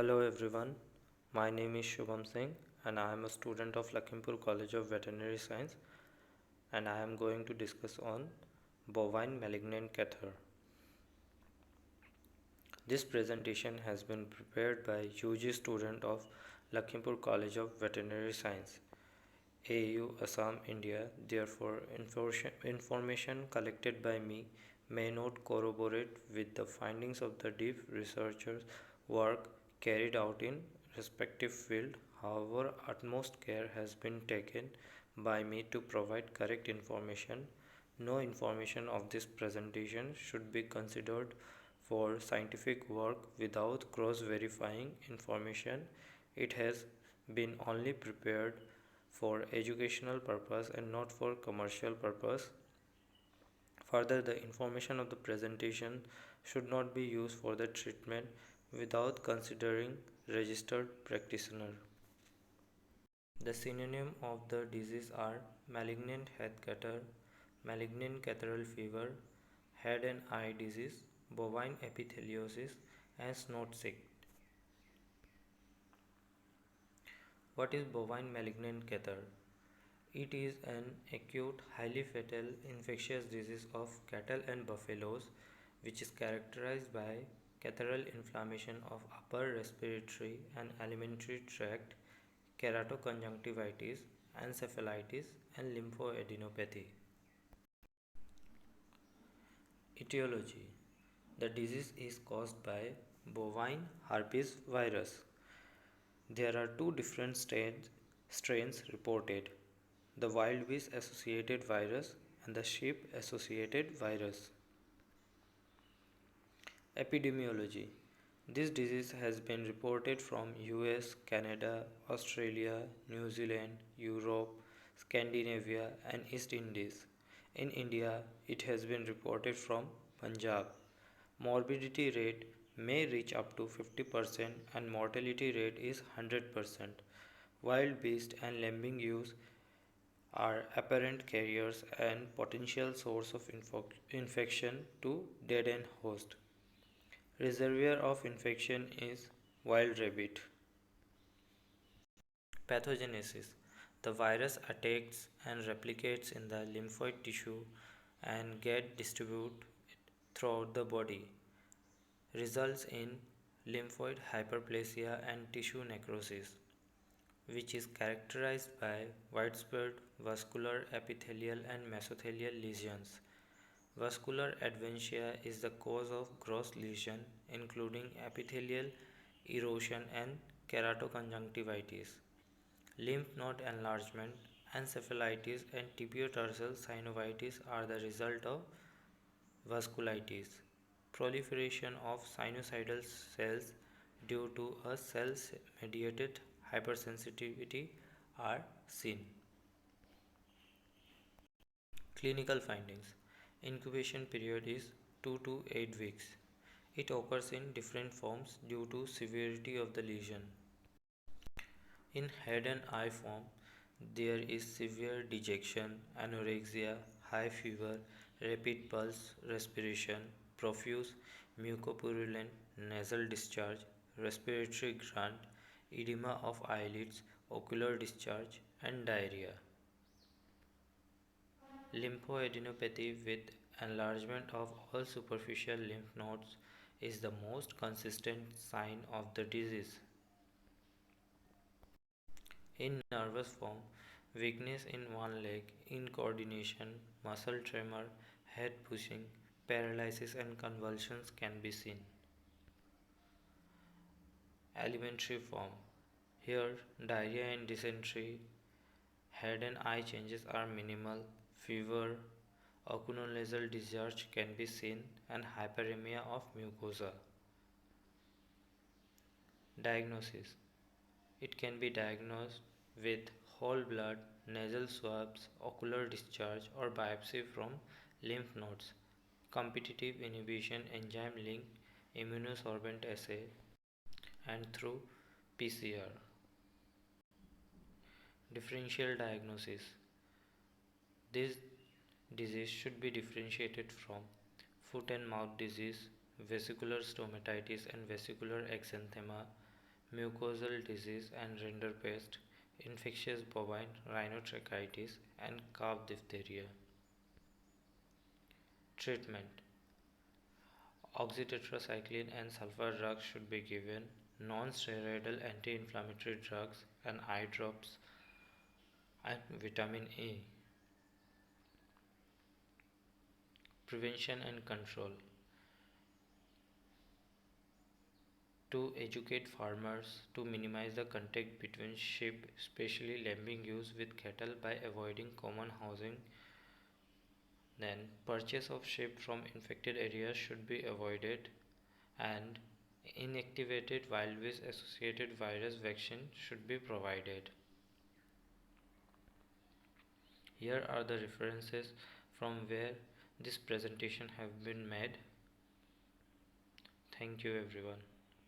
Hello everyone, my name is Shubham Singh and I am a student of Lakhimpur College of Veterinary Science and I am going to discuss on bovine malignant catarrhal. This presentation has been prepared by UG student of Lakhimpur College of Veterinary Science, AU, Assam, India. Therefore, information collected by me may not corroborate with the findings of the deep researchers' work carried out in respective field. However, utmost care has been taken by me to provide correct information. No information of this presentation should be considered for scientific work without cross-verifying information. It has been only prepared for educational purpose and not for commercial purpose. Further, the information of the presentation should not be used for the treatment without considering registered practitioner. The synonym of the disease are malignant head catarrh, malignant catarrhal fever, head and eye disease, bovine epitheliosis, and snot sick. What is bovine malignant catarrh? It is an acute, highly fatal infectious disease of cattle and buffaloes which is characterized by catarrhal inflammation of upper respiratory and alimentary tract, keratoconjunctivitis, encephalitis, and lymphoadenopathy. Etiology: the disease is caused by bovine herpes virus. There are two different strains reported: the wild beast associated virus and the sheep associated virus. Epidemiology: this disease has been reported from US, Canada, Australia, New Zealand, Europe, Scandinavia, and East Indies. In India, it has been reported from Punjab. Morbidity rate may reach up to 50% and mortality rate is 100%. Wild beast and lambing ewes are apparent carriers and potential source of infection to dead-end host. Reservoir of infection is wild rabbit. Pathogenesis: the virus attacks and replicates in the lymphoid tissue and get distributed throughout the body. Results in lymphoid hyperplasia and tissue necrosis, which is characterized by widespread vascular, epithelial, and mesothelial lesions. Vascular adventitia is the cause of gross lesion, including epithelial erosion and keratoconjunctivitis. Lymph node enlargement, encephalitis, and tibiotarsal synovitis are the result of vasculitis. Proliferation of sinusoidal cells due to a cell-mediated hypersensitivity are seen. Clinical findings: incubation period is 2 to 8 weeks. It occurs in different forms due to severity of the lesion. In head and eye form, there is severe dejection, anorexia, high fever, rapid pulse respiration, profuse mucopurulent nasal discharge, respiratory grunt, edema of eyelids, ocular discharge, and diarrhea. Lymphoadenopathy with enlargement of all superficial lymph nodes is the most consistent sign of the disease. In nervous form, weakness in one leg, incoordination, muscle tremor, head pushing, paralysis, and convulsions can be seen. Alimentary form: here, diarrhea and dysentery, head and eye changes are minimal, fever, oculonasal discharge can be seen, and hyperemia of mucosa. Diagnosis: it can be diagnosed with whole blood, nasal swabs, ocular discharge, or biopsy from lymph nodes. Competitive inhibition enzyme linked immunosorbent assay and through PCR. Differential diagnosis: this disease should be differentiated from foot and mouth disease, vesicular stomatitis and vesicular exanthema, mucosal disease and rinderpest, infectious bovine rhinotracheitis, and calf diphtheria. Treatment: oxytetracycline and sulfur drugs should be given, non-steroidal anti-inflammatory drugs and eye drops, and vitamin A. Prevention and control: to educate farmers to minimize the contact between sheep, especially lambing ewes with cattle by avoiding common housing. Then, purchase of sheep from infected areas should be avoided, and inactivated wild associated virus vaccine should be provided. Here are the references from where this presentation have been made. Thank you everyone.